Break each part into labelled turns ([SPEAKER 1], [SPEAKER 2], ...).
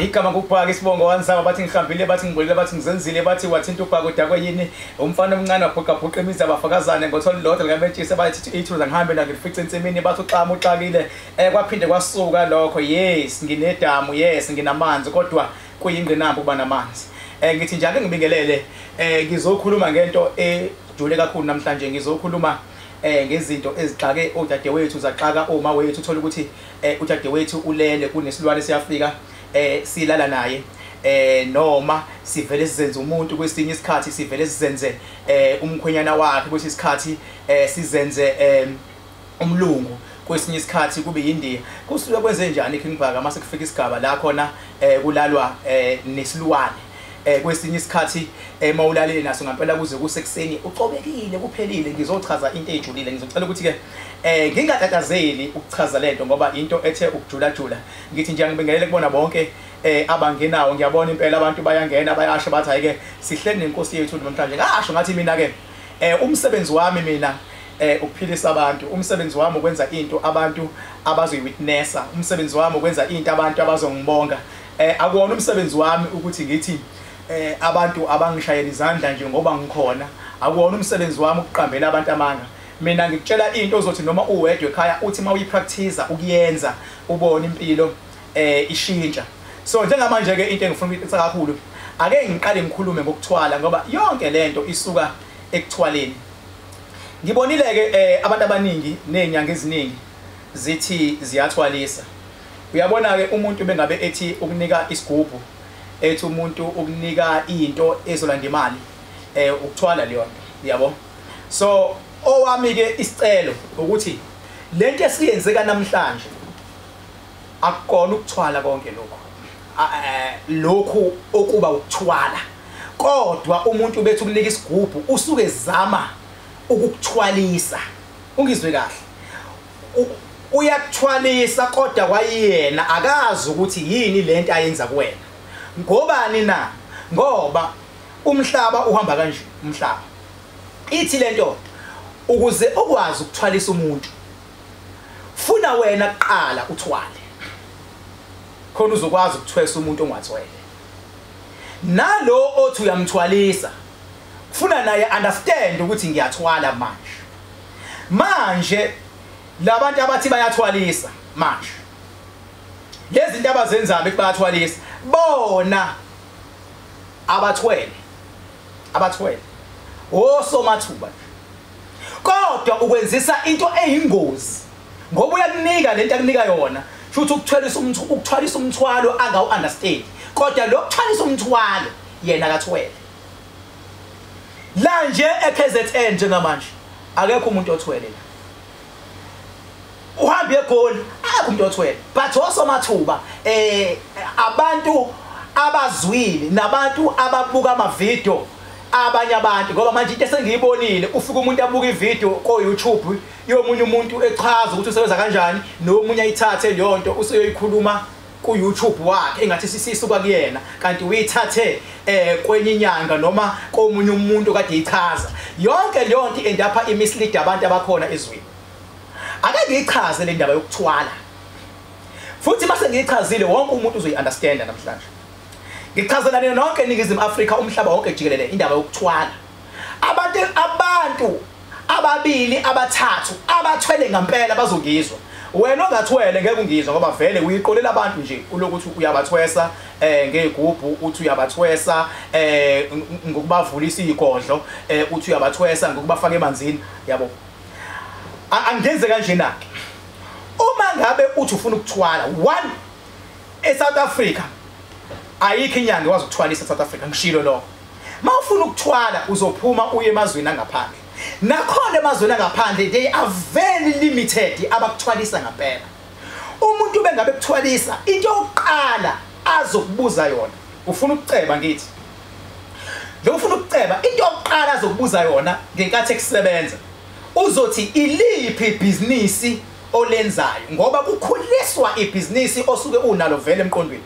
[SPEAKER 1] igama kuBhaka isibongo wansaba bathi ngihambile bathi ngibulile bathi ngizenzile bathi wathinta uBhaka udakwe yini umfana omncane wabhuqa imizi abafakazane ngothola lodwa ngabetshise bathi ithuza ngihambe la ngifice insimini bathi uxama uxakile kwaphinde kwasuka lokho yes nginedamu yes nginamanzi kodwa kuyingqinamba uba namanzi ngithi njalo ngibingelele ngizokhuluma ngento ejule kakhulu namhlanje ngizokhuluma ngezinto ezixake odadewethu zaxaka oma wethu uthola ukuthi udadewethu ulele kunesilwane siyafika silala naye noma sivele sizenze umuntu kwesinye isikhathi sivele sizenze umkhwenyana wakhe kwesinye isikhathi sizenze umlungu kwesinye isikhathi kube yindiya kusuke kwenze njani iKingBhaka mase kufika isigaba la khona kulalwa nesilwane kwesinye isikhathi mawulalele naso ngempela kuze kusekuseni ucobekile kuphelile ngizochaza into ejulile ngizocela ukuthi ke ngingatatazeli ukuchaza lento ngoba into ethe ukujula ngithi nje ngibingelele kubona bonke abangenawo ngiyabona impela abantu bayangena bayasho bathi hayike sihleli nenkosi yethu namhlanje ngasho ngathi mina ke umsebenzi wami mina ukuphilisa abantu umsebenzi wami ukwenza into abantu abazoyiwitnessa umsebenzi wami ukwenza into abantu abazongibonga akuwona umsebenzi wami ukuthi ngithi abantu abangishayela izandla nje ngoba ngikhona akuwona umsebenzi wami ukuqambela abantu amanga mina ngikutshela into ozothi noma uwedwe ekhaya uthi mawuyipractice ukuyenza ubone impilo ishintsha so njengamanje ke into engifuna ukuthi kakhulu ake ngiqale ngikhulume ngokuthwala ngoba yonke lento isuka ekuthwaleni ngibonile ke abantu abaningi nezinyanga eziningi zithi ziyathwalisa uyabona ke umuntu bengabe ethi ukunika isigubhu ethi umuntu ukunika into ezolanda imali ukuthwala leyo nto yabo so owami ke isicelo ukuthi lento esiyenzeka namhlanje akukona ukuthwala konke lokho okuba ukuthwala kodwa umuntu bethu ukunika isigubhu usuke zama ukukuthwalisa ungizwe kahle uyakuthwalisa kodwa kwayena akazi ukuthi yini lento ayenza kuwena ngobani na ngoba umhlaba uhamba kanje umhlaba ithi lento ukuze ukwazi ukuthwalisa umuntu funa wena kuqala uthwale khona uzokwazi ukuthwesa umuntu ongathwele nalo othi uyamthwalisa funa naye understand ukuthi ngiyathwala manje labantu abathi bayathwalisa manje lezi zinto abazenzayo bethi bayathwalisa bona abathwele osomathuba kodwa ukwenzisa into eyingozi ngoba uyakunika lento akunika yona futhi ukuthwalisa umthwalo angawu understand kodwa lokuthwalisa umthwalo yena akathwele la nje eKZN njengamanje akekho umuntu othwele la uhambe eGoli akho umuntu othwele but osomathuba abantu abazwile nabantu ababuka ama-video abanye abantu ngoba manje into esengiyibonile ufika umuntu abuka i-video ko YouTube yomunye umuntu echaza ukuthi usebenza kanjani nomunye ayithathe leyo nto useyoyikhuluma ku YouTube wakhe engathi sisuka kuyena kanti uyithathe kwenye inyanga noma komunye umuntu kade eyichaza yonke leyo nto endapha imislead abantu abakhona ezweni ake ngiyichaze le ndaba yokuthwala futhi mase ngiyichazile wonke umuntu uzoyi-understand namhlanje ngichazela nina nonke eNingizimu Afrika umhlaba wonke jikelele indaba yokuthwala abantu ababili abathathu abathwele ngempela bazongizwa wena ongathwele ngeke ungizwa ngoba vele uyiqolela abantu nje ulokuthi uyabathwesa ngegubhu uthi uyabathwesa ngokubavulisa igodlo uthi uyabathwesa ngokubafaka emanzini yabo angenze kanjena ke uma ngabe uthi ufuna ukuthwala one eSouth Africa ayikho inyanga wazi ukuthwalisa eSouth Africa ngishilo lokho mawufuna ukuthwala uzophuma uye emazweni angaphandle nakhona emazweni angaphandle they are very limited abakuthwalisa ngempela umuntu bengabe kuthwalisa into yokuqala azokubuza yona ufuna ukuceba ngithi lo ufuna ukuceba into yokuqala azokubuza yona ngenkathi ekusebenza uzothi iliphi ibhizinisi olenzayo ngoba kukhuliswa ibhizinisi osuke unalo vele emqondweni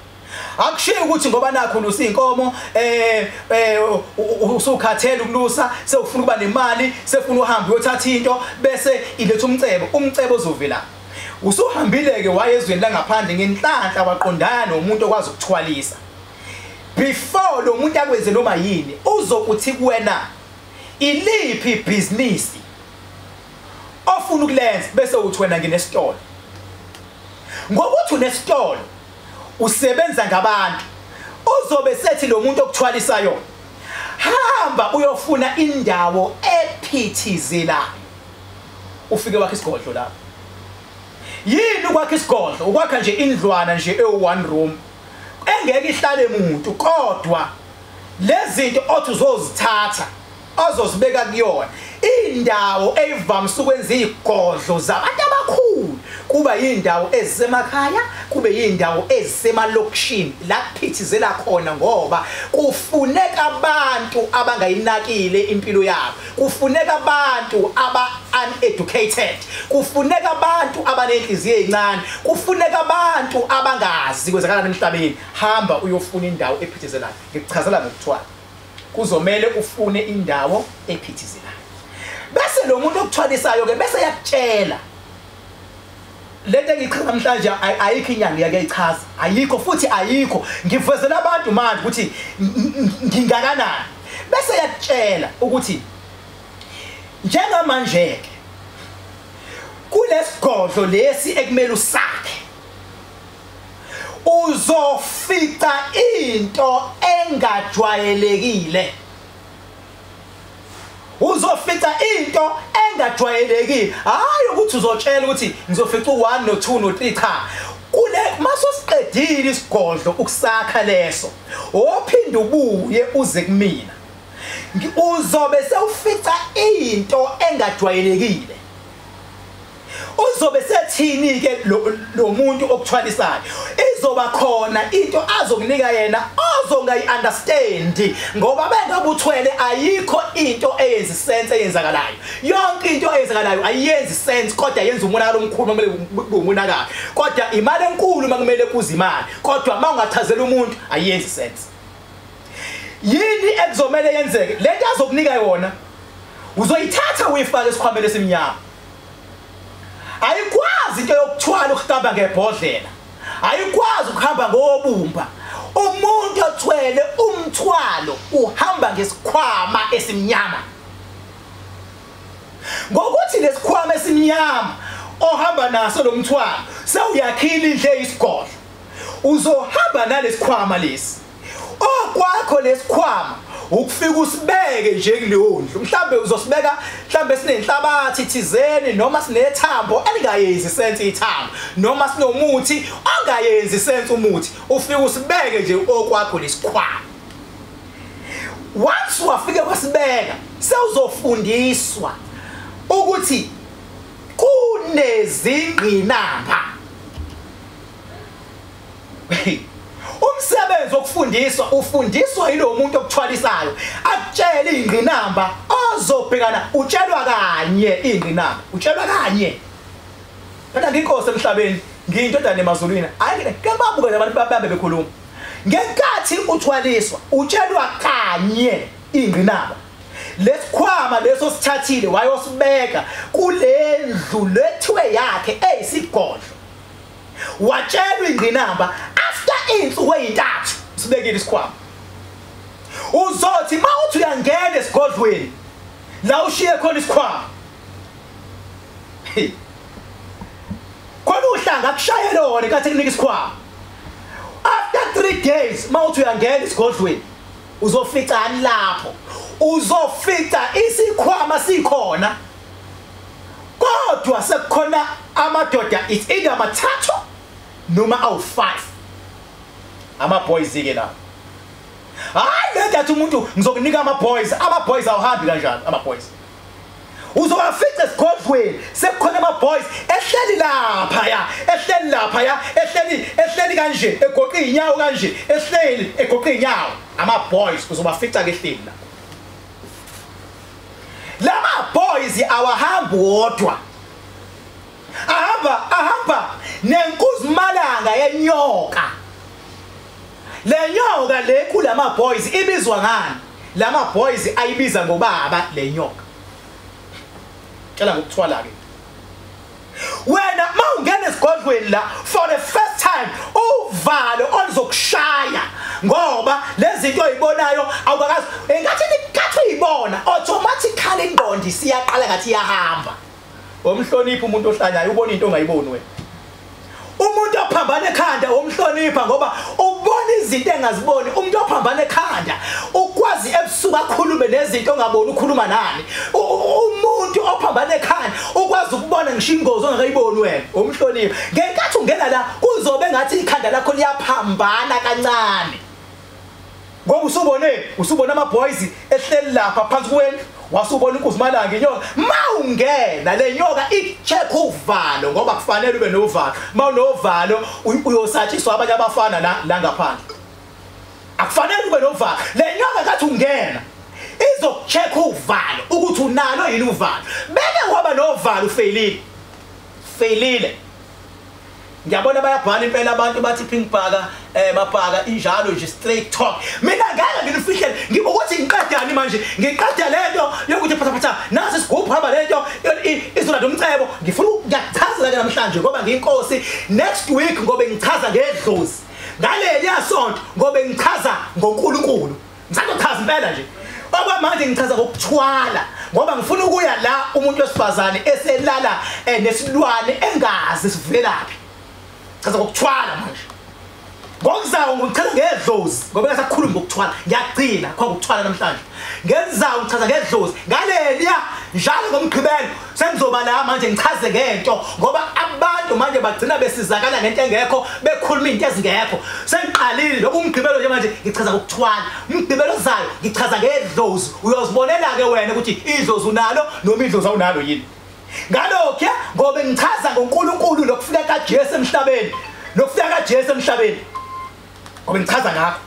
[SPEAKER 1] akushiya ukuthi ngoba nakho ulusa inkomo usukhathela ukulusa sewufuna kuba nemali sefuna uhambe uyothatha into bese iletha umcebo ozovela usuhambile ke wayezweni la ngaphandle ngenhlanhla waqondana nomuntu okwazi ukuthwalisa before lo muntu akwenze noma yini uzokuthi kuwena iliphi business ofuna ukulenza bese uthi wena nginesitolo ngokuthi unesitolo usebenza ngabantu uzobe sethi lo muntu okuthwalisayo hamba uyofuna indawo ephithizelayo ufike wakhe isigodlo lapho yini ukwakhe isigodlo ukwakha nje indlwana nje e1 room engeke ihlale umuntu kodwa lezi zinto othi uzozithatha azozibeka kuyona indawo eyivamise ukwenza izigodlo zabantu abakhulu kuba yindawo ezisemakhaya kube yindawo ezisemalokishini la kuphithizela khona ngoba kufuneka abantu abangayinakile impilo yabo kufuneka abantu uneducated kufuneka abantu abanenhliziyo ezincane kufuneka abantu abangazi kwenzakala emhlabeni hamba uyofuna indawo ephithizelayo ngikuchazela ngokuthwala kuzomela ufune indawo ephithizelayo bese lo muntu okuthwalisayo ke bese yakutshela lento engichaza namhlanje ayikho inyanga yakuyichaza ayikho futhi ayikho ngivezela abantu manje ukuthi ngingakanani bese yakutshela ukuthi njengamanje ke kulesigodlo lesi ekumele usakhe uzofica into engajwayelekile uzofica into engajwayelekile hayi ukuthi uzotshela ukuthi ngizofica u1 no2 no3 cha kule masosiqedile isigodlo ukusakha leso ophinde ubuye uze kumina uzobe sewufica into engajwayelekile uzobe sethini ke lo muntu okuthwalisayo izoba khona into azokunika yena ozongayi-understand ngoba bengabuthwele ayikho into eyenza sense eyenzakalayo yonke into eyenzakalayo ayenzi sense kodwa yenza umonakalo omkhulu kumele umonakalo kodwa imali enkulu makumele kuze imali kodwa mawungathazela umuntu ayenzi sense yini ekuzomela yenzeke lento azokunika yona uzoyithatha uyifake esikhwameni esimnyama ayikwazi into yokuthwala ukuhamba ngebhodlela ayikwazi ukuhamba ngobumba umuntu othwele umthwalo uhamba ngesikhwama esimnyama ngokuthi lesikhwama esimnyama ohamba naso lo mthwalo sewuyakhila indle isigodlo uzohamba nalesikhwama lesi okwakho lesikhwama ukufika usibeke nje kuleyo ndlu mhlambe uzosibeka mhlambe sinenhlabathi thizeni noma sinethambo elingayenzi sense ithambo noma sinomuthi ongayenzi sense umuthi ufika usibeke nje okwakho lesikhwama once wafike wasibeka sewuzofundiswa ukuthi kunezingqinamba umsebenzi wokufundiswa ufundiswa yilo muntu okuthwalisayo akutshela ingqinamba ozobhekana utshelwa kanye ingqinamba utshelwa kanye kodwa nginkosi emhlabeni ngiyindodana emazulwini ayike kebabuke abantu babambe bekhuluma ngenkathi uthwaliswa utshelwa kanye ingqinamba lesikhwama leso sithathile wayosibeka kule ndlu lethiwe yakhe eyisigodlo watshelwa ingqinamba insuku eyintathu sibekile isikhwama uzothi mawuthi uyangena esigodlweni la ushiye khona isikhwama khona uhlanga kushayela wona inkathi kunika isikhwama after 3 days mawuthi uyangena esigodlweni uzofica lapho uzofica isikhwama sikhona kodwa sekukhona amadoda it's either amathathu noma awu5 ama-boys ke la hayi lethathi umuntu ngizokunika ama-boys awuhambi kanjani ama-boys uzowafica esigodlweni sekukhona ama-boys ehleli laphaya ehleli kanje egoqe iy'nyawo kanje ehleli egoqe iy'nyawo ama-boys uzobafica ke ehleli la lama-boys awahambi wodwa ahamba nenkuzimalanga yenyoka le nyoka le kulama boys ibizwa ngani lama boys ayibiza ngobaba le nyoka tshela ngokuthwala ke wena mawungena esigodlweni la for the first time uvalo oluzokushaya ngoba lezi zinto oyibonayo awukakazi engathi uyibona automatically ingqondo isiyaqala ngathi iyahamba. Omhlonipha umuntu ohlanyayo ubona into ongayiboni wena. Umuntu ophambana ekhanda omhlonipha ngoba ubona izinto engaziboni. Umuntu ophambana ekhanda ukwazi ebusuku akhulume nezinto ongaboni ukhuluma nani. Umuntu ophambana ekhanda ukwazi ukubona ngisho ingozi ongakayiboni wena. Omhlonipha ngenkathi ungena la kuzobe ngathi ikhanda lakho liyaphambana kancane. Ngoba usubona ama boys ehleli lapha phansi kwenu wasubona inkuzimalanga inyoka mawungena le nyoka icheck uvalo ngoba kufanele ube novalo mawunovalo uyosatshiswa abanye abafana la ngaphandle akufanele ube novalo le nyoka kathi ungena izocheck uvalo ukuthi unalo yini uvalo beke waba novalo ufeyilile ngiyabona bayabhala impela abantu bathi pink Bhaka Bhaka injalo nje straight talk mina ngeke nginifihle ngibokuthi ngiqedani manje ngiqeda lento yokuthi phatha nasi sigubhu hamba lento izona domcebo ngifuna ukuyachaza namhlanje ngoba ngiyinkosi next week ngobe ngichaza ngedlozi ngaleli yasonto ngobe ngichaza ngoNkulunkulu ngisazochaza impela nje okwamanje ngichaza ngokuthwala ngoba ngifuna ukuya la umuntu wesifazane eselala nesilwane engazi sivelaphi chaza ngokuthwala manje ngokuzayo ngichaza ngedlozi ngoba ngasakhuluma ngokuthwala ngiyagcina kwa ukuthwala namhlanje ngenzayo ngichaza ngedlozi ngaleliya njalo ngomgqibelo sengizoba la manje ngichaze ngento ngoba abantu manje bagcina besizakala ngento engekho bekhuluma into ezingekho sengiqalile lokho umgqibelo nje manje ngichaza ngokuthwala umgqibelo zayo ngichaza ngedlozi uyozibonela ke wena ukuthi idlozi unalo noma idlozi awunalo yini ngalokho ngoba ngichaza ngoNkulunkulu lokufika kaJesu emhlabeni lokufika kaJesu emhlabeni ngoba ngichaza ngakho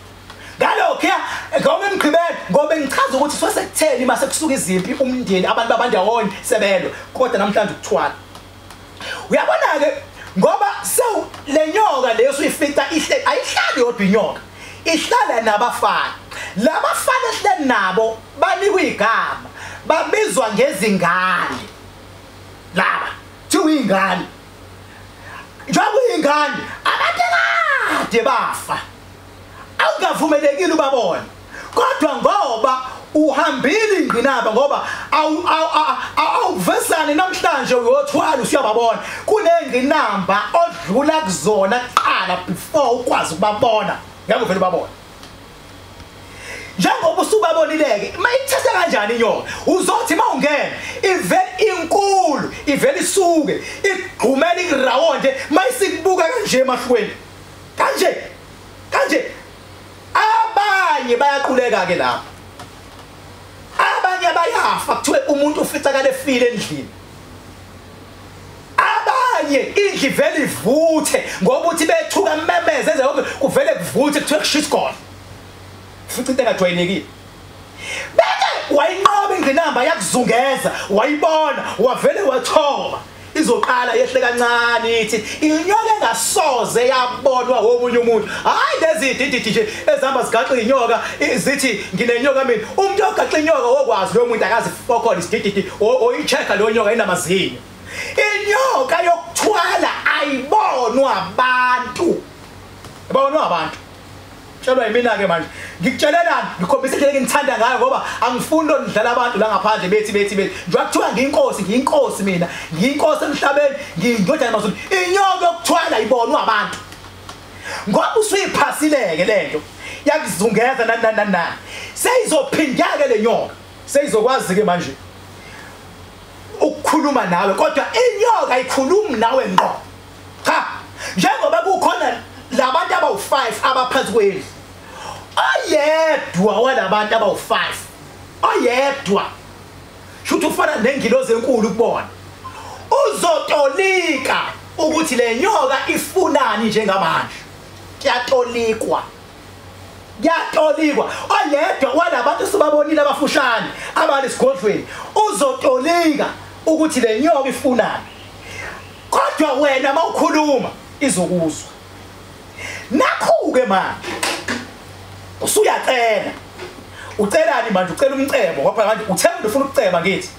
[SPEAKER 1] ngalokho ngoba emgqibelo ngoba ngichaza ukuthi sosekutheni mase kusuka izimpi umndeni abantu babandawonye sebelwe kodwa namhlanje ukuthwala uyabona ke ngoba lenyoka leyo uyifica ayihlali yodwa inyoka ihlala nabafana labafana esihleli nabo banikwa igama babizwa ngezingane laba thiwingane njengoba uyingane abantu kade bafa awukavumelekile ubabona kodwa ngoba uhambile ingqinamba ngoba awuvesane namhlanje uyothwala usiyababona kunengqinamba odlula kuzona qala before ukwazi ukubabona ngeke uvele ubabona njengoba usubabonileke mayithatha kanjani inyoka uzothi mawungena ivele inkulu ivele isuke igqumela irawonde mayisikubuka kanje emahlweni kanje abanye bayaquleka ke lapha abanye bayafa kuthiwe umuntu uficakala efile endlini abanye indlu ivele ivuthe ngoba uthi bethuka memeze enze konke kuvele kuvuthe kuthiwe kushisa khona futhi into engajwayelekile beke wayinqoba ingqinamba yakuzungeza wayibona wavele wathoba izoqala yehle kancane ithi inyoka engasoze yabonwa omunye umuntu hayi lezi dididi nje ezihamba zigaxa inyoka zithi nginenyoka mina umuntu ogaxa inyoka wokwazi lo muntu akazi fokhona isidididi oyichecka lo nyoka inamazinyo inyoka yokuthwala ayibonwa abantu ibonwa abantu Tshelwa yimina ke manje ngikutshelelani ngikhombisa indlela engithanda ngayo ngoba angifuni ndodlala abantu la ngaphandle bethi njengoba kuthiwa ngiyinkosi mina ngiyinkosi emhlabeni ngiyindodana yaMazulu inyoka yokuthwala ibonwa abantu ngoba usuyiphasileke lento yakuzungeza nani seyizophinda ke le nyoka seyizokwazi ke manje ukukhuluma nawe kodwa inyoka ayikhulumi nawe ngqo cha njengoba kukhona labantu abawu5 abaphansi kwenu oyedwa walabantu abawu5 oyedwa shuthi ufana nengilozi enkulu ukubona uzotolika ukuthi le nyoka ifunani njengamanje kuyatolikwa oyedwa walabantu sibabonile abafushane abalesigodlweni uzotolika ukuthi le nyoka ifunani kodwa wena mawukhuluma izokuzwa nakho-ke manje usuyacela ucelani manje ucela umcebo ngoba manje uthemba ufuna ukuceba ngithi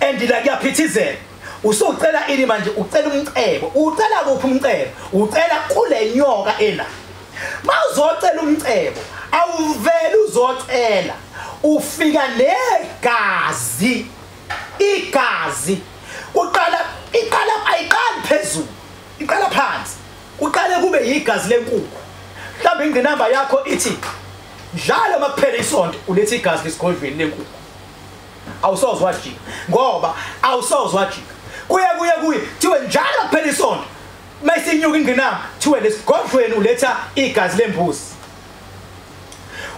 [SPEAKER 1] and la kuyaphithizela usucela ini manje ucela umcebo ucela kuphi umcebo ucela kule nyoka ena mawuzocela umcebo awuvele uzocela ufika negazi igazi uqala ayiqali phezulu iqala phansi uqale kube yigazi lenkukhu mhlawumbe ingqinamba yakho ithi njalo makuphela isonto ulethe igazi lesigolweni lenkukhu awusoze wajika ngoba awusoze wajika kuye thiwe njalo kuphela isonto mayisinyuka ingqinamba thiwe lesigolweni uletha igazi lembuzi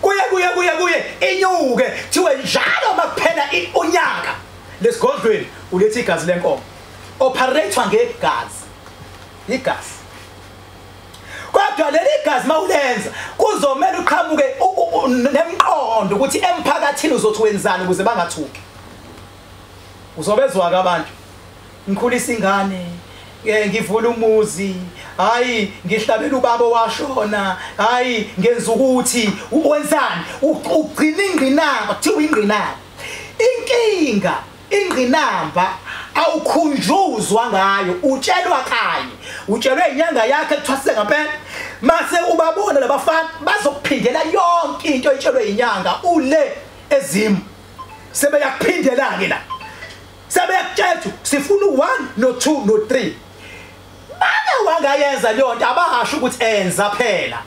[SPEAKER 1] kuye inyuke thiwe njalo makuphela unyaka lesigolweni ulethe igazi lenkomo operator ngegazi igazi kodwa leli gazi mawulenza kuzomela uqhamuke nemqondo ukuthi emphakathini uzothi wenzani ukuze bangathuki uzobezwa abantu ngikhulisa ingane ngivula umuzi hayi ngihlabela ubaba washona hayi ngenza ukuthi wenzani ugcina ingqinamba kuthiwa ingqinamba inkinga ingqinamba awukhunjuzwa ngayo utshelwa kanye utshelwe inyanga yakhe kuthwase ngempela mase ubabona labafana bazokuphindela yonke into etshelwe inyanga ule ezimu sebeyakuphindela ke la sebeyakutshela sifuna u1 no2 no3 bana wangayenza leyo nto abahasho ukuthi enza phela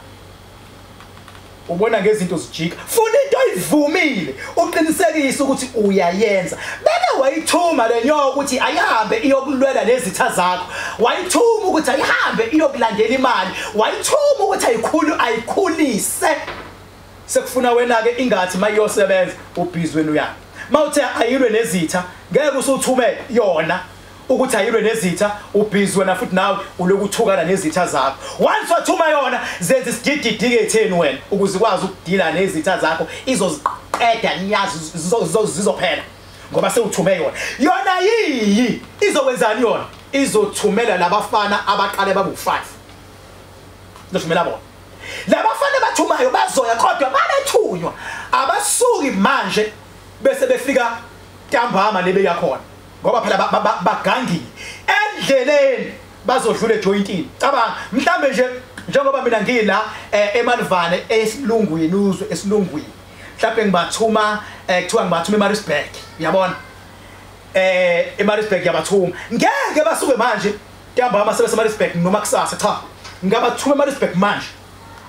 [SPEAKER 1] ubona ngezinto zijika funa into ayivumile uqinisekise ukuthi uyayenza beke wayithuma lenyoka ukuthi ayihambe iyokulwela nezitha zakho wayithuma ukuthi ayihambe iyokulandela imali wayithuma ukuthi ayikhulise sekufuna wena ke ingathi mayiyosebenza ubhizweni uyana mawuthe ayilwe nezitha ngeke usuthume yona ukuthi ayilwe nezitha ubhizi wena futhi nawe ulokuthukana nezitha zakho once wathuma yona zenza isigididi ke etheni wena ukuze ukwazi ukudila nezitha zakho izoziqeda nyazi zizophela ngoba sewuthume yona yiyi izokwenzani yona izothumela labafana abaqale babu 5 izothumela bona labafana bathumayo bazoya kodwa balethunywa abasuki manje bese befika ntambama lebe yakhona ngoba phela bagangile endleleni bazodlula ejointini cabanga mhlambe nje njengoba mina ngila emalivane esilungwini uzwe esilungwini mhlambe ngibathuma kuthiwa ngibathuma eMaritzburg uyabona eMaritzburg yabathuma ngeke basuke manje ntambama sebeseMaritzburg noma kusasa cha ngabathuma eMaritzburg manje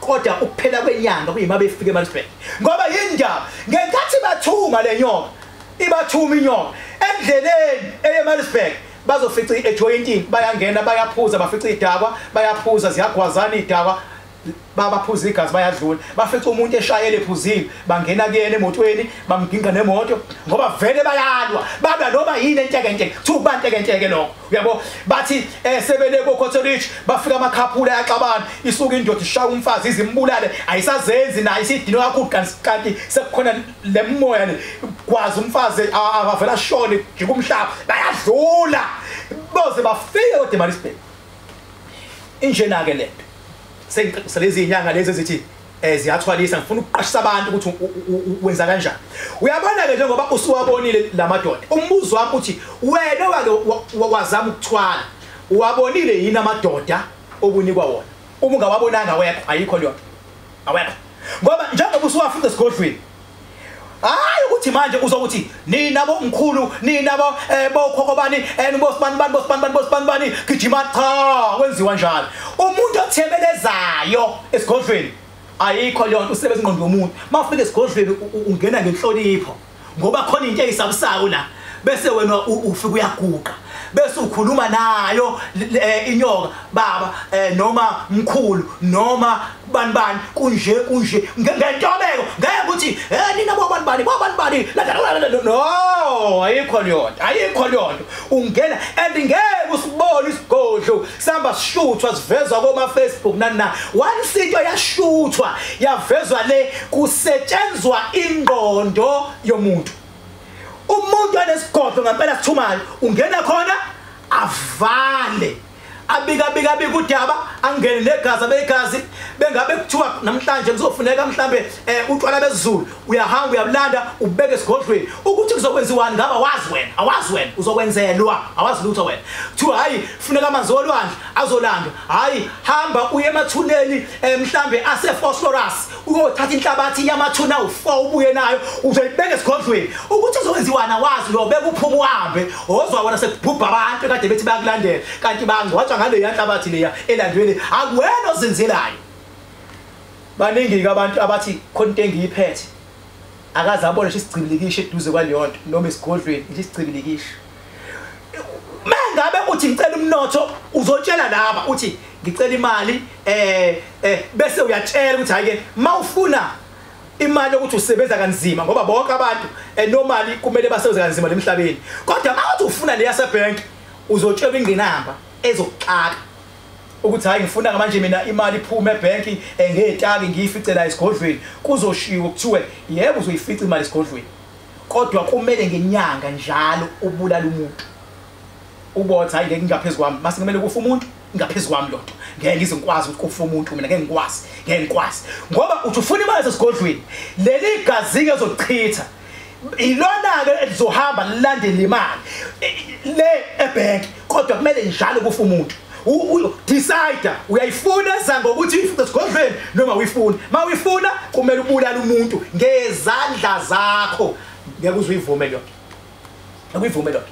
[SPEAKER 1] kodwa ukuphela kwenyanga kuyima befika eMaritzburg ngoba yindaba ngenkathi bathuma lenyoka ibathuma inyoka endleleni eMaritzburg bazofica ejointini bayangena bayaphuza bafica idakwa bayaphuza ziyagwazana idakwa babaphuza igazi bayadlula bafica umuntu eshayele ephuzile bangena kuyena emotweni bamginqa nemoto ngoba vele bayalwa baba noma yini entekenteke kuthi bantekenteke lokho uyabo bathi sebele ko Cottridge bafika amakhaphula yaxabana isuka indoda ishaya umfazi izimbulale ayisazenzi nayo isidino kakhulu kanti sekukhona lemoya le kwazi umfazi avela shone jika umhlaba bayadlula boze bafike eMaritzburg injena ke lento selezi inyanga lezi ezithi ziyathwalisa ngifuna ukuqashisa abantu ukuthi wenza kanjani uyabona ke njengoba usuwabonile lamadoda umbuzo wami uthi wena wake wazama ukuthwala uwabonile yini amadoda obunikwa wona uma ungawabonanga wekho ayikho leyo awekho ngoba njengoba usuwafika esigodlweni hayi ukuthi manje uzokuthi nina bomkhulu nina bokhokobani bosibani gijima cha kwenziwa njalo umuntu othebelezayo esigodlweni ayikho leyo nto usebenza ingqondo yomuntu mawufika esigodlweni ungena ngenhlonipho ngoba khona into eyisabusayo la bese wena ufika uyaguqa bese ukhuluma nayo inyoka baba noma mkhulu noma banibani kunje ngentobeko ngeke ukuthi nina bobanibani no ayikho leyo ungena and ngeke usibone isigodlo samba sishuthwa sivezwa koma Facebook nana once into yashuthwa yavezwa le kusetshenzwa ingqondo yomuntu umuntu onesigodlo ngempela sithumayo ungena khona avale
[SPEAKER 2] abika udaba angene negazi abegazi bengabe kuthiwa namhlanje kuzofuneka mhlambe utshwala bezulu uyahamba uyabulanda ubeke esigodlweni ukuthi kuzokwenziwani ngaba awazi wena uzokwenzelwa awazi lutho wena kuthiwa hayi funeka amanzi olwandle azolanda hayi hamba uye emathuneni mhlambe ase-phosphorus uyothatha inhlabathi yamathuna u4 ubuye nayo uzoyibeka esigodlweni ukuthi uzokwenziwani awazi lo beka uphuma uhambe ozwa wona sekubhubha abantu kade bethi bayakulandela kanti bangcwatshwa ngale yanhlabathi leya elandweni akuwena ozenzelayo. Baningi ke abantu abathi khona into engiyiphethe akaze abone isicibilikisho eduze kwaleyonto noma esigodlweni isicibilikisho. Mangabe uthi ngicela umnotho uzotshela laba uthi ngicela imali bese uyatshela ukuthi hayike mawufuna imali ukuthi usebenza kanzima ngoba bonke abantu normally kumele basebenze kanzima emhlabeni kodwa mawuthi ufuna le yasebhank uzotshela ingenamba ezokuxaka ukuthi hayi ngifuna manje mina imali iphume ebhanki ngezitaki ngiyifice la esigodlweni kuzoshiwo kuthiwe yebo uzoyifica imali esigodlweni kodwa kumele ngenyanga njalo ubulala umuntu ubothi hayi ngeke ngaphezulu kwami mase kumele kufa umuntu ngaphezulu kwami lonto ngeke ngizokwazi ukuthi kufa umuntu mina ngeke ngikwazi ngoba uthi ufuna imali esigodlweni leli gazi ke ezochitha ilona ke lizohamba lilandele imali le ebhank kodwa kumele njalo kufa umuntu decide uyayifuna sanga ukuthi uyifice esigodlweni noma uyifuna mawuyifuna kumele ubulala umuntu ngezandla zakho ngeke uzivume lo akuyivume lo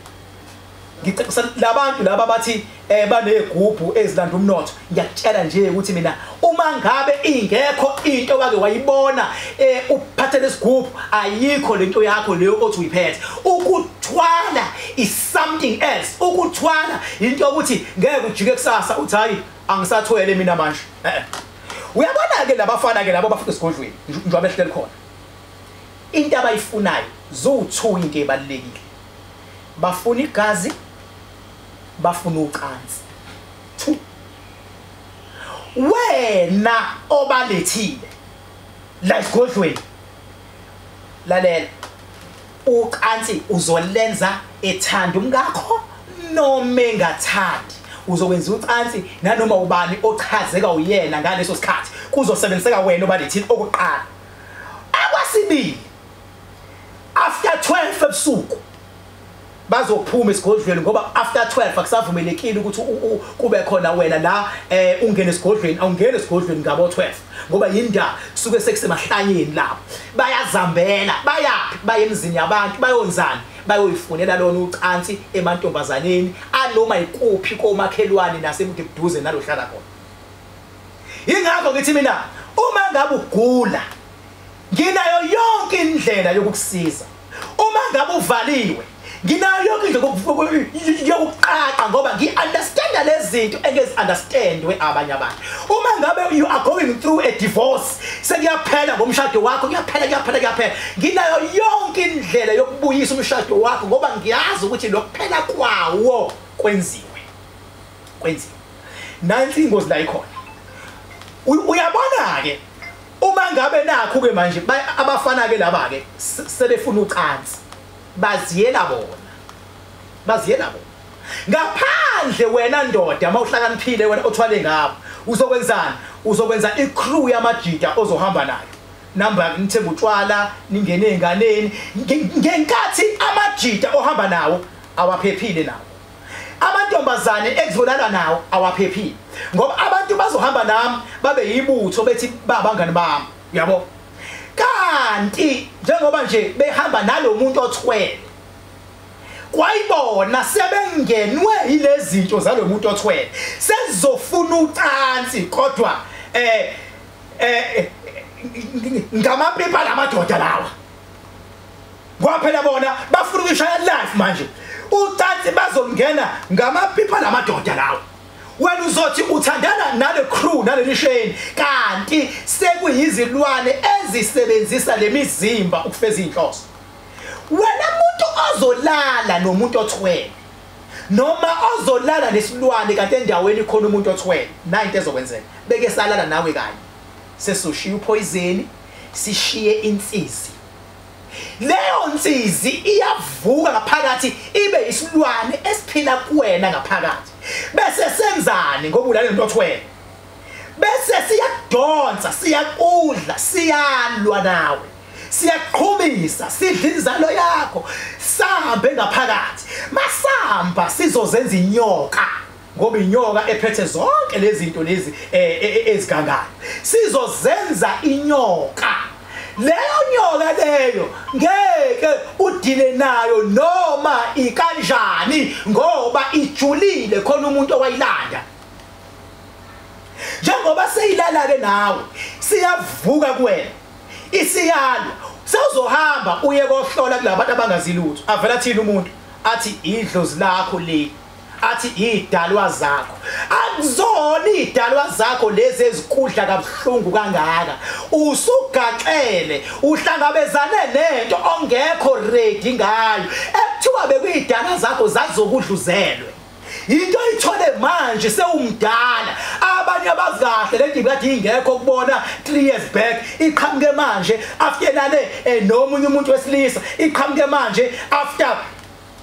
[SPEAKER 2] ngicela labantu laba bathi banegroup ezilanda umnotho ngiyakutshela nje ukuthi mina uma ngabe ingekho into wake wayibona uphathe lesigroup ayikho lento yakho leyo othi uyiphethe ukuthwala is something else ukuthwala into ukuthi ngeke ujike kusasa uthi hayi angisathwele mina manje uyabona ke labafana ke labo bafika esigodlweni njengoba behleli khona into abayifunayo zo2 into ebalekile bafuna igazi bafuna ucansi 2 wena obalethile la esigodlweni lalela ucansi uzolenza ethanda umngakho noma engathandi uzokwenza ucansi nanoma ubani ochazeka uyena ngaleso sikhathi kuzosebenziseka wena obalethile okuqala akwasibili after 12 ebusuku bazophuma esigodlweni ngoba after 12 akusavumelekile ukuthi kube khona wena la ungene esigodlweni awungene esigodlweni ngabo 12 ngoba yinda kusuke sekusemahlanyeni lapho bayazambela bayapi baye emzini yabantu bayonzana bayoyifunela lona ucansi emantombazaneni anoma ikuphi komakhelwane nasemuduze nalohlala khona. Ingakho ngithi mina uma ngabe ugula nginayo yonke indlela yokukusiza uma ngabe uvaliwe nginayo yonke indlela yokuqaqa ngoba ngiunderstanda lezi zinto engezi understandwe abanye abantu. Uma ngabe you are going through a divorce sekuyaphela ngomshado wakho kuyaphela nginayo yonke indlela yokubuyisa umshado wakho ngoba ngiyazi ukuthi lokuphela kwawo kwenziwe nansi ingozi la ikhona. Uyabona ke uma ngabe nakho ke manje abafana ke laba ke sebefuna ucansi baziyela bona ngaphandle wena ndoda mawuhlakaniphile wena othwale ngabo uzokwenza icrew yamajita ozohamba nayo number nithemba utshwala ningene enganeni ngenkathi amajita ohamba nawo awaphephile nawo amantombazane ekuzolala nawo awaphephile ngoba abantu bazohamba nami babe yibutho bethi babangani bami yabo kanti njengoba nje behamba nalo muntu othwele kwayibona sebengenwe yilezi zinto zalo muntu othwele sezofuna ucansi kodwa ngamaphepha lamadoda lawa kwaphela bona bafuna ukushaya life manje ucansi bazongena ngamaphepha lamadoda lawa wena uzothi uthandana nale crew nalelisheni kanti sekuyizilwane ezisebenzisa lemizimba ukufeza inhloso. Wena umuntu ozolala nomuntu othwele noma ozolala nesilwane kanti endaweni khona umuntu othwele na into ezokwenzeka beke salala nawe kanye sesoshiya upoison sishiye insizi leyo nsizi iyavuka ngaphakathi ibe isilwane esiphila kuwena ngaphakathi bese senzani ngoba ulale ntothwele bese siyadonsa siyaqudla siyalwa nawe siyaqhumisa sidla inzalo yakho sahambe ngaphakathi masamba sizozenza inyoka ngoba inyoka ephethe zonke lezi zinto lezi ezigangayo sizozenza inyoka leyo nyoka leyo ngeke udile nayo noma ikanjani ngoba ijulile khona umuntu owayilanda njengoba seyilala ke nawe siyavuka kuwena isiyalo sewuzohamba uye kohlola kulabantu abangazilutho avela thina umuntu athi idlozi lakho le athi idalwa zakho akuzona idalwa zakho lezi ezikudla kabhlungu kangaka usugaxele uhlangabezane nento ongekho ready ngayo ekuthiwa bekuyidala zakho zazokudluzelwe into ithole manje sewumdala abanye abazikahle lento ibikade ingekho kubona 3 years back iqhamuke manje after nale nomunye umuntu wesilisa iqhamuke manje after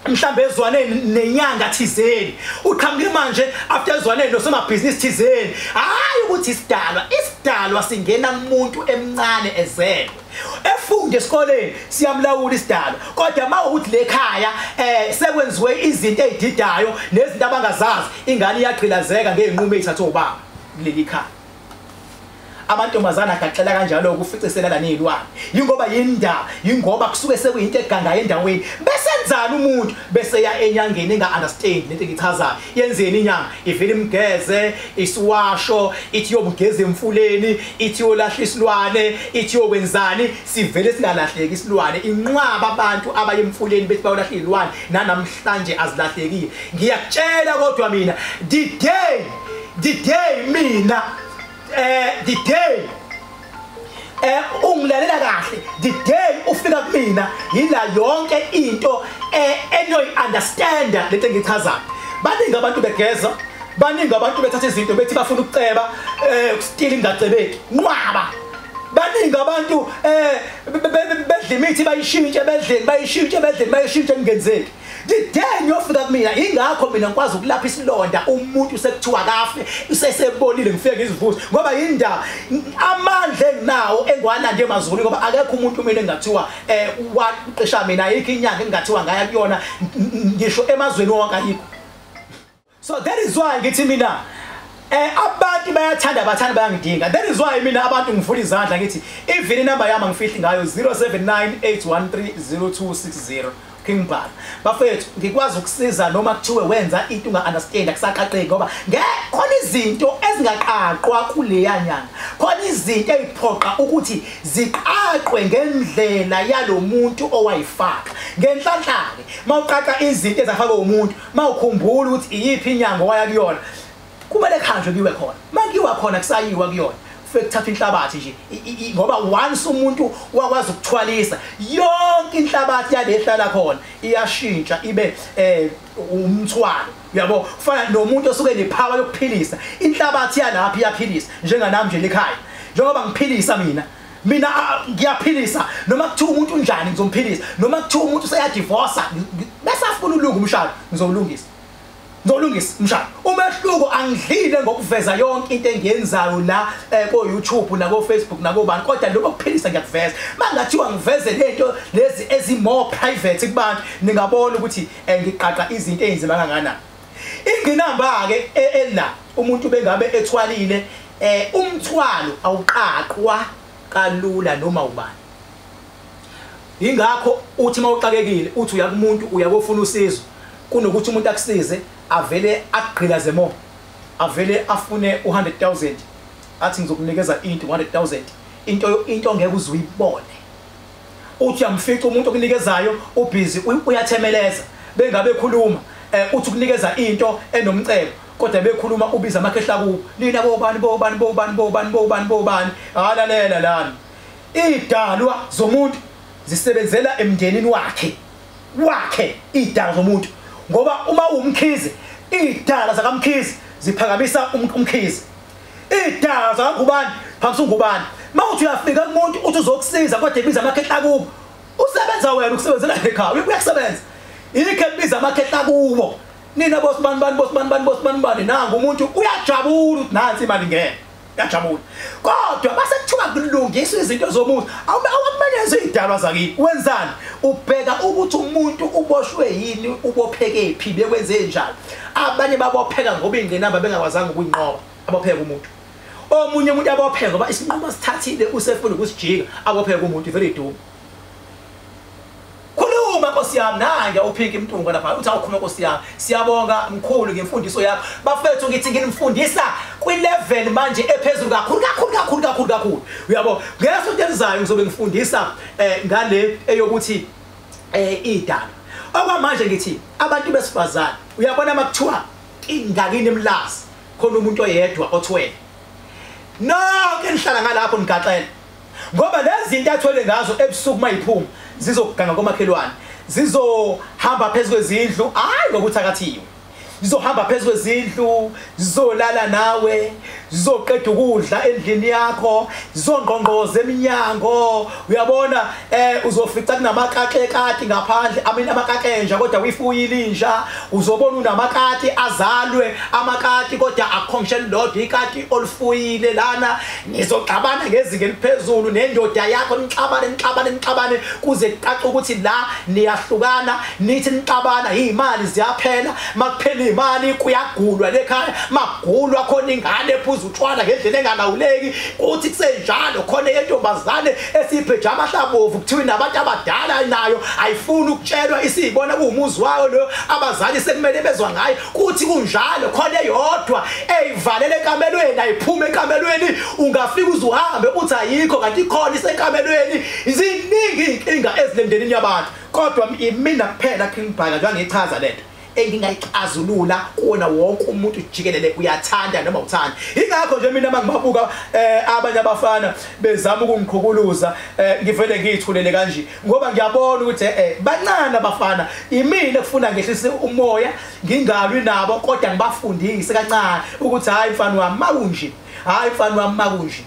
[SPEAKER 2] mhlambe ezwaneni nenyanga thizeni uqhamuke manje after ezwaneni nosomabhizinisi thizeni hayi ukuthi isidalwa singena kumuntu emncane ezelwe efunde esikoleni siyamlawula isidalwa kodwa mawukuthi lekhaya sekwenziwe izinto ezididayo nezinto abangazazi ingane iyaqhilazeka ngeenqumo ezithathwe ubaba kuleli khaya amantombazana agaxela kanjalo ukuficisela nezilwane ingoba yindaba ingoba kusuke sekuyinto egangayo endaweni besenzana umuntu bese ya enyangeni enga understand lento ngichazayo yenzeni inyanga ivela imgeze isiwasho ithi yobugeze emfuleni ithi yolahla isilwane ithi yokwenzani sivele singalahleki isilwane inqwaba abantu abaye emfuleni bethi bayolahla izilwane nanamhlanje azilahlekile ngiyakutshela kodwa mina the day mina the day ungilalela kahle the day ufika kumina yila yonke into enoyi understand lento ngichazayo baningi abantu begeza baningi abantu bethatha izinto bethi bafuna ukuceba ukustila ingacebeki nqwaba baningi abantu bedla imithi bayishintshe bedleni bayishintshe ngenzeki Dideni yofika kumina ingakho mina ngikwazi ukulapha isilonda umuntu sekuthiwa kafe usesebonile ngifike ngizivuza ngoba yindaba amandla enginawo engwananje emazulu ngoba akekho umuntu mina engathiwa waqesha mina ayikho inyanga engathiwa ngaya kuyona ngisho emazweni wonke ayikho. So that is why ngithi mina abantu bayathanda bayangidinga. That is why mina abantu ngivula izandla ngithi even number yami ngifihli ngayo 0798130260 King Bhaka. Bafethu ngikwazi ukusiza noma kuthiwe wenza into unga understand akusaqaqeki ngoba khona izinto ezingaqaqwa kuleya nyanga. Khona izinto eziphoqa ukuthi ziqaqwe ngendlela yalomuntu owayifaka. Ngenhlanhlake mawuqaqa izinto ezafaka umuntu mawukhumbula ukuthi iyiphi inyanga waya kuyona kumele khanjwe kiwe khona. Mangiwa khona kusayiwa kuyona. Kuthatha inhlabathi nje ngoba once umuntu wakwazi ukuthwalisa yonke inhlabathi yadehlala khona iyashintsha ibe umthwalo yabo kufana nomuntu osuke nepower yokuphilisa inhlabathi yalapha iyaphilisa njenganami nje lekhaya njengoba ngiphilisa mina ngiyaphilisa noma kuthiwa umuntu unjani ngizomphilisa noma kuthiwa umuntu useyadivorce bese afuna ulunga umshado ngizolungisa umshado umehluko angidlile ngokuveza yonke into engiyenzayo la ko YouTube na ko Facebook na ko bani kodwa lokho kuphilisa ngiyakuveza mangathiwa ngiveze lento lezi ezimore private kubantu ningabona ukuthi ngiqaqa izinto ezimanga kangana inginamba ke la umuntu bengabe ethwalile umthwalo awuqaqwa kalula noma ubani ingakho uthi mawuxakekile uthi uya kumuntu uyakufuna usizo kunokuthi umuntu akusize avele agqilaze mo avele afune 100,000 athi ngizokunikeza into 100,000 into ongeke uzuyibone uthi yamfica umuntu okunikezayo ubhizi uyathemeleza bengabe ekhuluma uthi ukunikeza into enomcebo kodwa bekhuluma ubiza amakhehla kubo nina bobani halalela lana idalwa zomuntu zisebenzela emndenini wakhe idalwa zomuntu ngoba uma umkhize idala zakamkhize ziphakamisa umkhize idala zakubani phambi ungubani mawuthi uyafika kumuntu uthi uzokusiza kodwa ebiza amakhehla kubo usebenza wena ukusebenzela ekhaya uyakusebenza ikhe ebiza amakhehla kubo nina boss bani nangu umuntu uyajabula ukuthi nansi imali ngeke yajabula kodwa base kuthiwa kulungiswa izinto zomuntu awukumenyeze idalwa zakini wenzani ubheka ukuthi umuntu uboshwe yini ubopheke phi bekwenze njani abanye babopheka ngoba ingqinamba bengakwazanga ukuyinqoba abopheka umuntu omunye umuntu abopheka ngoba isinqama sithathile usefuna ukusijika abopheka umuntu very dumb khuluma Nkosi yami nange uphiki imtunga lapha uthi awukhuluma Nkosi yami siyabonga mkhulu ngemfundiso yakho bafethu ngithi nginimfundisa kwi-level manje ephezulu kakhulu uyabo ngesonto elizayo ngizobe ngifundisa ngale eyokuthi idala okwamanje ngithi abantu besifazane uyabona makuthiwa ingakini emlazi khona umuntu oyedwa othwele nonke nihlala ngalapho nigaxela ngoba lezi zinto athwele ngazo ebusuku mayiphuma zizoganga komakhelwane zizohamba phezulu kwezindlu hayi ngokuthakathiwe zizohamba phezulu kwezindlu zizolala nawe zizoqeda ukudla endlini yakho zizongqongqoza eminyango uyabona uzofica kunamakake kati ngaphandle amakake nje kodwa uyifuyile inja uzobona unamakati azalwe amakati kodwa akhonsheni lodwa ikati olifuyile lana nizoxabana ngezinga eliphezulu nendoda yakho nixabane kuze kucace ukuthi la niyahlukana nithi nixabana imali ziyaphela makuphela imali kuyagulwa lekhaya magulwa khona ingane ephuza utshwala ngendlela engalawuleki uthi kusenjalo khona yentombazane esipheje amahlabovu kuthiwa nabantu abadala nayo ayifuni ukutshelwa isibona kuumuzi wayo lo abazali sekumele bezwa ngayo kuthi kunjalo khona eyodwa eyivalele ekamelweni ayiphuma ekamelweni ungafika uzuhambe uthi ayikho kanti khona isekamelweni ziningi inkinga ezilemndenini yabantu kodwa mina kuphela King Bhaka ngichaza lento engingayixazulula kuona wonke umuntu jikelele uyathanda noma uthanda ingakho nje mina mangibabuka abanye abafana bezama ukungiqhukuluza ngivele ngiyithulele kanje ngoba ngiyabona ukuthi bancane abafana imina kufuna ngehlise umoya ngingalwi nabo kodwa ngibafundise kancane ukuthi hayi mfana wami makunje hayi mfana wami makunje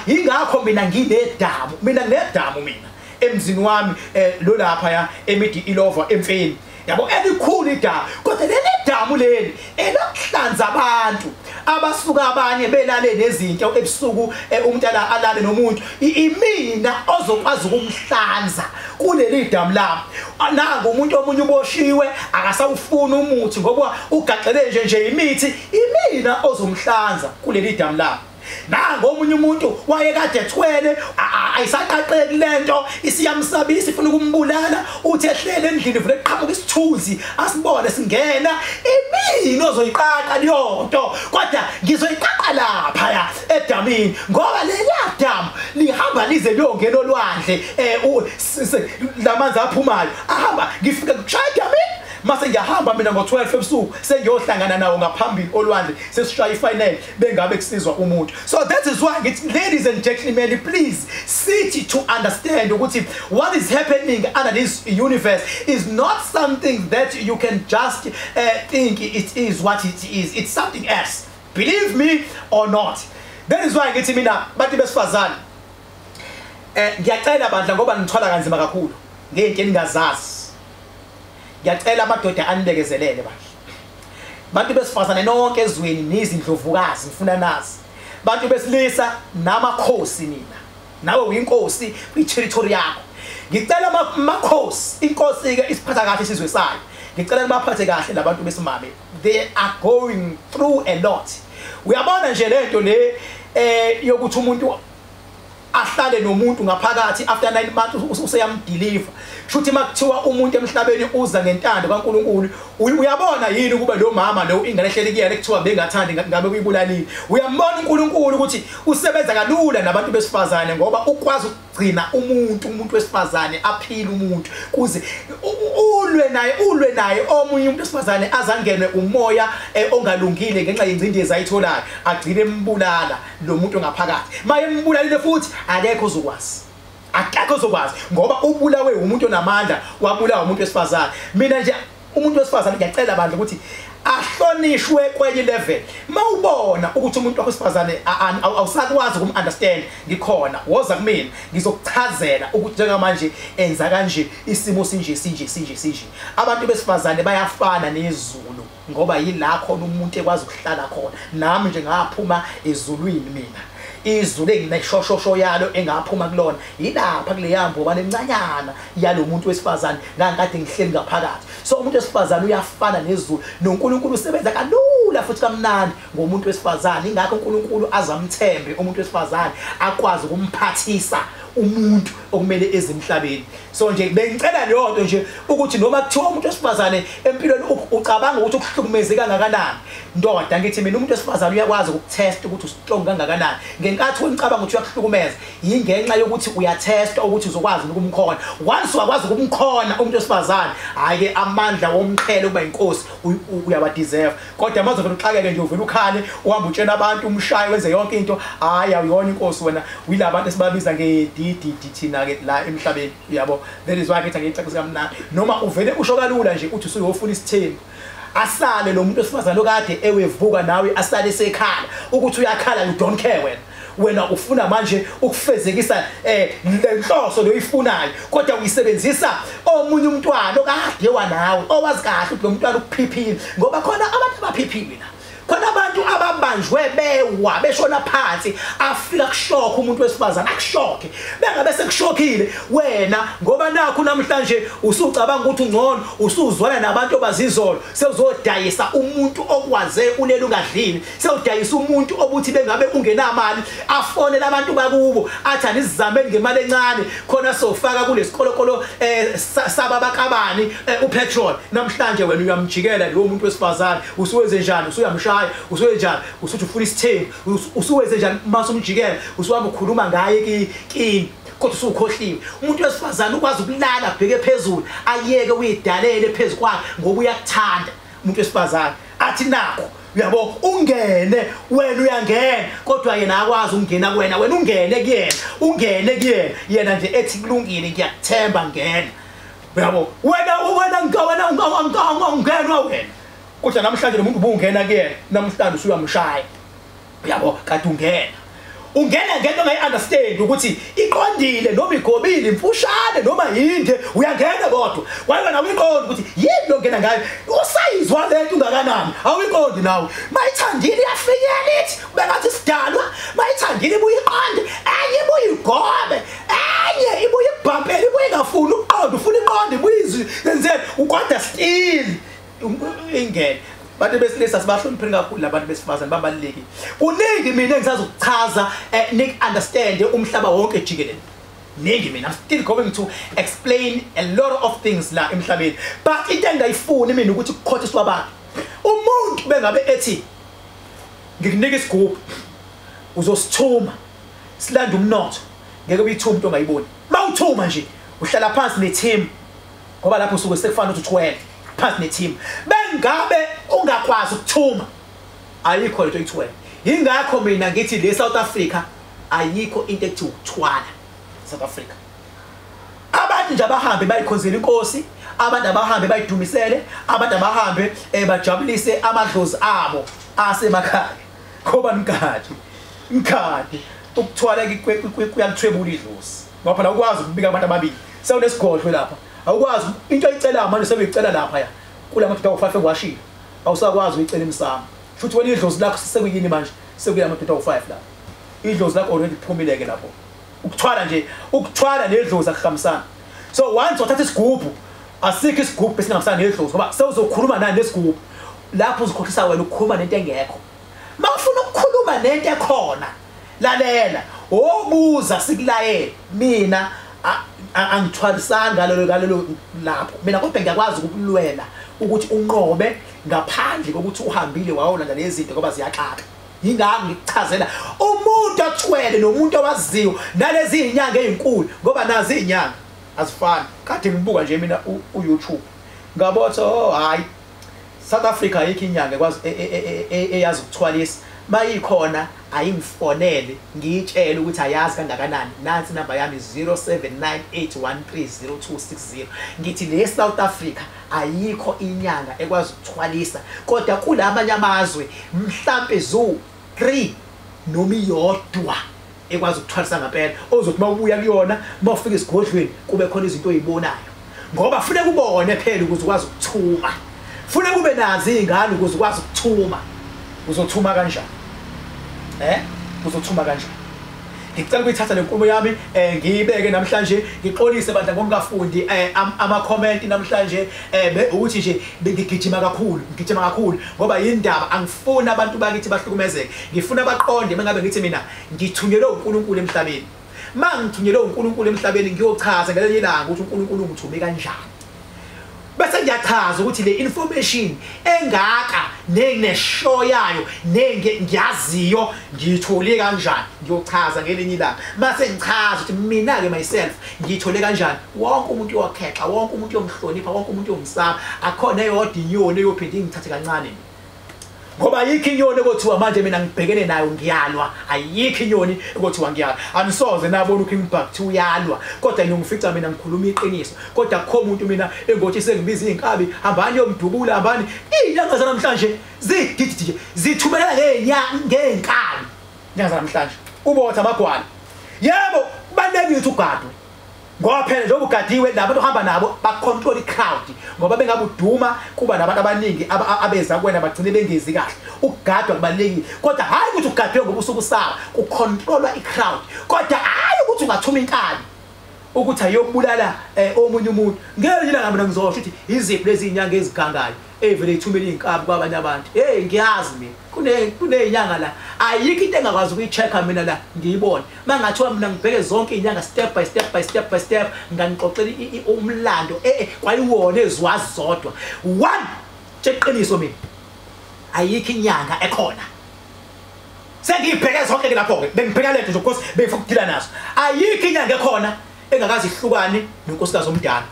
[SPEAKER 2] ingakho mina nginedamu mina emzini wami lo lapha ya emidi ilova emfeni yabo elikhulu idamu kodwa leli damu leli elokuhlanza abantu abasuka abanye belale nezinto ebusuku umuntu alale nomuntu imina ozokwazi ukumhlanza kuleli damu lami nangu umuntu omunye uboshiwe akasawufuna umuthi ngoba ugaxele nje imithi imina ozomhlanza kuleli damu lami nango omunye umuntu wayekade ethwele ayisaqaqeki lento isiyamsabisa ifuna ukumbulala uthi ehlele endlini vele qhamuka isithuzi asibone singena imini ozoyiqaqa liyonto kodwa ngizoyiqaqa lapha ya edamini ngoba leli damu lihamba lize liyongena olwandle lamanzi aphumayo ahamba ngifika kushaya edamini mase ngiyahamba mina ngo12 ebusuku sengiyohlangana nawo ngaphambili olwandle sesishaya ifinal bengabe kusizwa umuntu so that is why ladies and gentlemen please sit to understand ukuthi what is happening under this universe is not something that you can just think it is what it is. It's something else, believe me or not. That is why ngithi mina bathi besifazane ngiyacela bandla ngoba ngithwala kanzima kakhulu ngento engazazi. Ngiyacela amadoda anibekezelele bantu besifazane nonke ezweni nizindlovukazi ngifuna nazi bantu besilisa namakhosi nina nawe uyinkosi kwi-territory yakho ngicela amakhosi inkosi ke isiphatha kahle isizwe sayo ngicela kubaphathe kahle labantu besimame they are going through a lot uyabona nje lento le yokuthi umuntu ahlale nomuntu ngaphakathi after 9 months useyamdeliver futhi makuthiwa umuntu emhlabeni uza ngentando kaNkuluNkulu uyabona yini kuba lo mama lo ingane ehleli kuyena ekuthiwa bengathandi ngabe kuyibulalile uyambona uNkuluNkulu ukuthi usebenza kalula nabantu besifazane ngoba ukwazi ukugcina umuntu wesifazane aphila umuntu kuze ulwe naye omunye umuntu wesifazane azangenwe umoya ongalungile ngenxa yengcindezi ayitholayo agcine embulala lo muntu ngaphakathi maye embulalile futhi akekho uzokwazi ngoba ubulawe umuntu onamandla wabulawa umuntu wesifazane mina nje umuntu wesifazane ngiyacela bandla ukuthi ahlonishwe kwenye level mawubona ukuthi umuntu wesifazane awusakwazi ukumunderstand ngikhona woza kumina ngizokuchazela ukuthi njengamanje enza kanje isimo sinje abantu besifazane bayafana nezulu ngoba yila khona umuntu ekwazi ukuhlala khona. Nami nje ngaphuma ezulwini mina. Izulu engineshosho yalo engaphuma kulona yilapha kule yambo banencanyana yalo muntu wesifazane ngakade ngihleli ngaphakathi. So umuntu wesifazane uyafana nezulu, noNkulunkulu usebenza kalula futhi kamnandi ngomuntu wesifazane. Ingakho uNkulunkulu azamthembe umuntu wesifazane akwazi ukumphathisa umuntu okumele ezemhlabeni. So nje bengicela leyo nto nje ukuthi noma kuthiwa umuntu wesifazane empilweni ucabanga ukuthi ukuhlukumeze kangakanani, ndoda ngithi mina umuntu wesifazane uyakwazi ukutesta ukuthi ustrong kangakanani. Ngenkathi unicabanga ukuthi uyakuhlukumeza yingenxa yokuthi uyatesta ukuthi uzokwazi ukumkhona. Once wakwazi ukumkhona umuntu wesifazane, hayi ke amandla womqhele kuba inkosi uyawadeserve. Kodwa manje uvela uxakeke nje uvela ukhale uhamba utshena abantu umshaye wenze yonke into, hayi awuyona inkosi wena, wilabantu esibabiza ngeDDD thina ke la emhlabeni, uyabo. That is why ngithi ngicacisa kamnandi noma uvele usho kalula nje uthi usuyofuna isithembu. Asale lo muntu wesifazane okade ewevuka nawe asale esekhala ukuthi uyakhala, you don't care wena ufuna manje ukufezekisa lenhloso loyifunayo, kodwa uyisebenzisa omunye umntwana okade wanawe owazi kahle ukuthi lo mntwana ukuphiphile, ngoba khona abantu abaphiphile la. Khona abantu ababanjwe bewa beshona phansi afika kushokha umuntu wesifazane akushokhe bengabe sekushokile wena, ngoba nakho namhlanje usucabanga ukuthi ungcono usuzwana nabantu abazizolo, sewuzodayisa umuntu okwaze ulela ungadlini, sewudayisa umuntu obuthi bengabe ungenamali afonela abantu bakubo athi anizizameni ngemali encane khona sofaka kulesikolokolo sababakabani upetrol. Namhlanje wena uyamjikela lo muntu wesifazane, usuwenze njani, usuyamshaya, usuwenjani, usuthi ufuna isithembu, usuwenze njani mase umjikela, usuhamba ukhuluma ngaye kini kodwa usukhohliwe. Umuntu wesifazane ukwazi ukulala abheke phezulu ayeke uyidalele phezulu kwakhe ngoba uyakuthanda. Umuntu wesifazane athi nakho uyabo ungene wena uyangena, kodwa yena akwazi ukungena kuwena, wena ungene kuyena yena nje ethi kulungile ngiyakuthemba ngena, uyabo. Wena ungena wena kodwa namhlanje lo muntu ubungena kuyena, namhlanje usuyamshaya, uyabo. Kade ungena ngento ongayi-understand ukuthi iqondile noma igobile imfushane noma yinde, uyangena kodwa waye nawe iqondi ukuthi yini lo ngena ngayo, usayizwa lento ungakanani, awuyiqondi nawe. Mayithandile iyafikela ithi bengathi sidalwa, mayithandile ibuye iqonde, enye ibuye igobe, enye ibuye ibhampele, ibuye ingafuni ukuqonda, ufuna iqonde ibuyizwe yenzeni ukodwa still ingene. Bantu besilisa sibahloniphile kakhulu labantu besifazane babalulekile. Kuningi mina engisazi ukuchaza nik understand umhlaba wonke jikelele. Ningi mina I'm still going to explain a lot of things la emhlabeni. But into engayifuni mina ukuthi kukhothiswa abantu. Umuntu bengabe ethi ngikunika isigubhu uzosithuma silanda umnotho, ngeke uyithuma into ongayiboni. Mawuthuma nje uhlala phansi ne-team ngoba lapho usuke sekufana ukuthi uthwele phansi ne-team. Bengabe ungakwazi ukuthuma ayikho lento oyithwele. Ingakho mina ngithi le South Africa ayikho into ethi ukuthwala. South Africa abantu nje abahambe bayikhonzela inkosi, abantu abahambe bayidumisele, abantu abahambe bajabulise amadlozi abo asemakhaya. Ngoba mkhathi ukuthwala kuyalithwebula idlozi ngoba la ukwazi ukubika abantu ababili, sewunesigodlwe lapha awukwazi into ayicela manje sebeyicela lapha ya kula madoda awu5 ekwashila, awusakwazi uyicela emsamo. Futhi wena idlozi lakho sekuyini manje, sekuya amadoda awu5 lapha, idlozi lakho already liphumileke lapho. Ukuthwala nedlozi akuhambisana. So once wathatha isigubhu, asikho isigubhu esingahambisana nedlozi ngoba sewuzokhuluma nani nesigubhu, lapho uzikhohlisa wena ukukhuluma nento engekho. Mawufuna ukukhuluma nento ekhona, lalela obuza sikulayela. Mina angithwalisanga ngalelo lapho, mina kodwa ngiyakwazi ukulwela ukuthi unqobe ngaphandle kokuthi uhambile wawolanda lezi zinto ngoba ziyaxaka. Yingakho ngikuchazela umuntu athwele nomuntu owaziyo nalezi izinyanga ezinkulu ngoba nazi izinyanga azifani. Kade ngibuka nje mina uYouTube ngabotha hayi South Africa ayikho inyanga ekwazi eyazi ukuthwalisa, mayikhona ayingifonele ngitshele ukuthi ayazi kangakanani. Nansi number yami 0798130260. Ngithi le South Africa ayikho inyanga ekwazi ukuthwalisa, kodwa kulamanye amazwe mhlambe zo 3 noma iyodwa ekwazi ukuthwalisa ngempela, ozothi mawubuya kuyona mawufika esigodlweni kube khona izinto oyibonayo, ngoba kufanele ubone phela ukuthi ukwazi ukuthuma, Funa kube nazi izingane ukuze ukwazi ukuthuma. Uzothuma kanjani? Uzothuma kanjani? Ngicela ukuyithatha le nkulumo yami ngiyibeke namhlanje ngixolise bandla ngokungafundi ama comment namhlanje ukuthi nje ngigijima kakhulu ngoba yindaba angifuni abantu bakithi bahlukumezeke ngifuna baqonde mengabe ngithi mina ngithunyelwe uNkulunkulu emhlabeni mangithunyelwe uNkulunkulu emhlabeni ngiyochaza ngelinye ilanga ukuthi uNkulunkulu ungithume kanjani bese ngiyachaza ukuthi le information engaka neshow yayo ngiyaziyo ngiyithole kanjani ngiyochaza ngelinye ilanga mase ngichaza ukuthi mina ke myself ngiyithole kanjani wonke umuntu uyokhexa wonke umuntu uyomhlonipha wonke umuntu uyomsaba akhona eyodwa inyoni eyophinda ingithathe kancane ngoba ayikho inyoni ekuthiwa manje mina ngibhekene nayo ngiyalwa ayikho inyoni ekuthiwa ngiyalwa anisoze nabona uKing Bhaka uyalwa kodwa ngifica mina ngikhuluma iqiniso kodwa akho umuntu mina engothi sengibiza izinkabi hambani yomdubula hambani inyanga zanamhlanje zigididi zithumelela ngeenkabi inyanga zanamhlanje ubotha amagwala yebo kubalekile ukuthi ugadwe ngoba phela njengoba ugadiwe nabantu ohamba nabo bacontrol iCrowd ngoba bengabe uduma kuba nabantu abaningi abeza kuwena bagcine bengezi kahle ugadwa kubalekile kodwa hayi ukuthi ugadwe ngoba usuku usaba ucontrolwa iCrowd kodwa hayi ukuthi ungathuma inkabi ukuthi ayokubulala omunye umuntu ngeke nje mina ngizosho ukuthi iziphi lezi inyanga ezigangayo evele ithumela inkabi kwabanye abantu ngiyazi mina kunezinyanga la ayikho into engakwazi ukuyichecka mina la ngiyibone mangathiwa mina ngibheke zonke izinyanga step by step nganixoxela umlando kwayiwona ezwazi zodwa one cheqiniso mina ayikho inyanga ekhona sengibheke zonke ke lapho ke bengibheka lento nje because befuna ukudila nazo ayikho inyanga ekhona engakazi ihlukane nonkosikazi omdala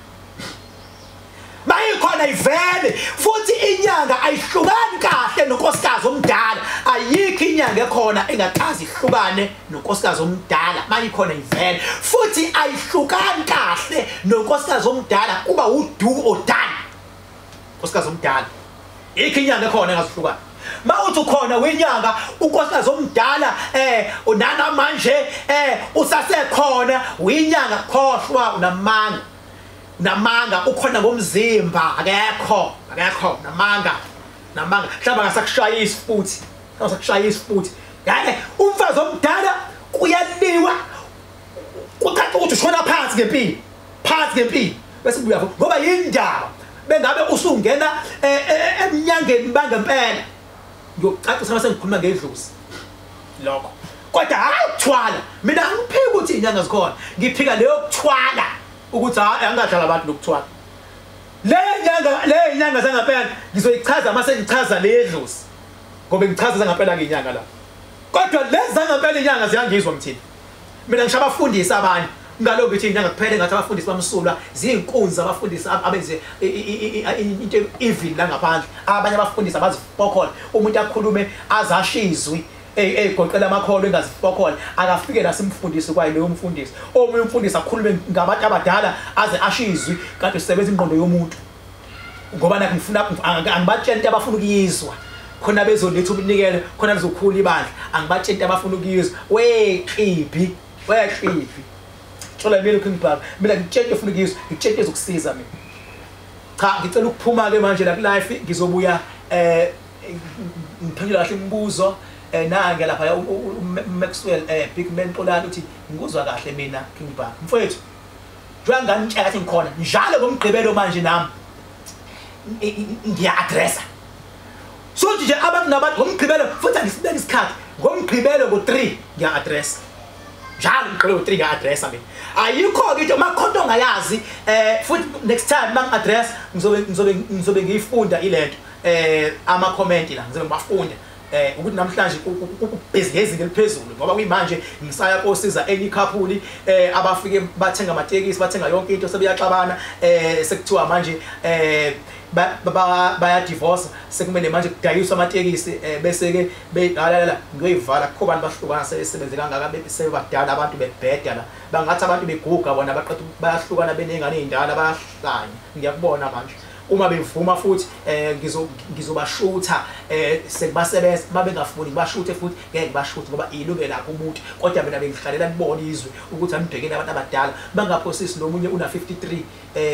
[SPEAKER 2] bayikhona ivele futhi inyanga ayihlukani kahle nonkosikazi omdala ayikho inyanga ekhona engakazi ihlukane nonkosikazi omdala bayikhona ivele futhi ayihlukani kahle nonkosikazi omdala kuba udu odani nkosikazi omdala ikho inyanga ekhona engazihlukani mawuthi ukhona wenyanga unkosikazi omdala unana manje usasekhona wenyanga khohlwa unamanga ukhona ngomzimba akekho namanga mhlawumbe ngasakushaya isifuthi yake umfazi omdala kuyaliwa kucaca ukuthi ushona phansi ngempilo bese kubuya ngoba yindaba bengabe usungena eminyangeni bangempela ngiyocacisa mase ngikhuluma ngedlozi lokho kodwa hayi ukuthwala mina angiphiki ukuthi izinyanga zikhona ngiphika leyo kuthwala ukuthi hayi angadlala abantu lokuthwala le inyanga zangempela ngizoyichaza mase ngichaza ledlozi ngoba ngichaza zangempela ngenyanga la kodwa lezi zangempela inyanga ziyangizwa mthini mina ngisho abafundisi abanye ngaloku ukuthi inyanga kuphele ngathi abafundisi bamsulwa zinkunzi abafundisi abenze into evil la ngaphandle abanye abafundisi abazifokhona umuntu akhulume azashizwi egoqela amakholo engazifokhona akafike la simfundisi kwaye leyo mfundisi omunye umfundisi akhulume ngabantu abadala aze ashizwi kanti usebenza ingqondo yomuntu ngoba nakho ngifuna angibatshela into abafuna ukuyizwa khona bezoletha ubunikele khona lizokhula ibandla angibatshela into abafuna ukuyizwa weqiphi thola mina uKing Bhaka mina ngitshela ufuna ukuyizwa ngitshela ezokusiza mina cha ngicela ukuphuma ke manje la live ngizobuya ngiphendula kahle imibuzo nange lapha uMaxwell Big Man Xolani uthi ngikuzwa kahle mina King Bhaka mfowethu njengoba nganitshela kathi ngikhona njalo ngomgqibelo manje nami ngiya-addressa so nje abantu nabantu ngomgqibelo futhi angisibeka isikhathi ngomgqibelo ngo-3 ngiya-addressa njalo ngicela u3 ngiya-addressa mina ayikho-ke into makhonto ongayazi futhi next time mangi-address ngizobe ngiyifunda ilento ama-comment la ngizobe ngibafunda ukuthi namhlanje kubhizi ngezinga eliphezulu ngoba kuyimanje ngisaya kosiza enye couple abafike bathenga amatekisi bathenga yonke into sebeyaxabana sekuthiwa manje baya divorce sekumele manje kudayiswa amatekisi bese ke beyiqala ngiyoyivala akho abantu bahlukana sebenze kangaka sebadala abantu bebheda la bangathi abantu beguga bona baqeda bayahlukana benengane ezindala bayahlanya ngiyakubona manje uma bevuma futhi ngizobashutha sekubasebenza babengafuni ngibashuthe futhi ngeke ngibashuthe ngoba ilungelo lakho umuntu kodwa mina bengihlalela libona izwe ukuthi amibhekene abantu abadala bangaphosisi nomunye una 53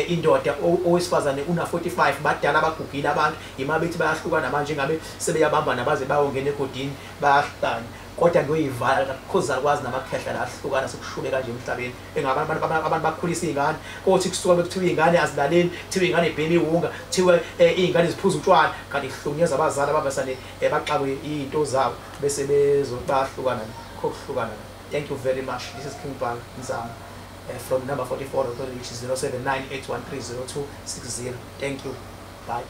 [SPEAKER 2] indoda owesifazane una 45 badala abagugile abantu imabethi bayahlukana manje ngabe sebeyabamba nabaze bayongena egodini bayahlukana kodwa ngiyoyivala because akwazi namakhehla la ahlukana sekushube kanje emhlabeni abantu bakhulisa izingane kothi kusuka bekuthiwa izingane azilaleli kuthiwa izingane ibhemi iwunga kuthiwa izingane ziphuza utshwala kanti ihlukunyeza abazali ababasane baxakwe izinto zabo bese bezobahlukana kokuhlukana. Thank you very much. This is King Bhaka Nzama from number 44 which is 0798130260. Thank you. Bye.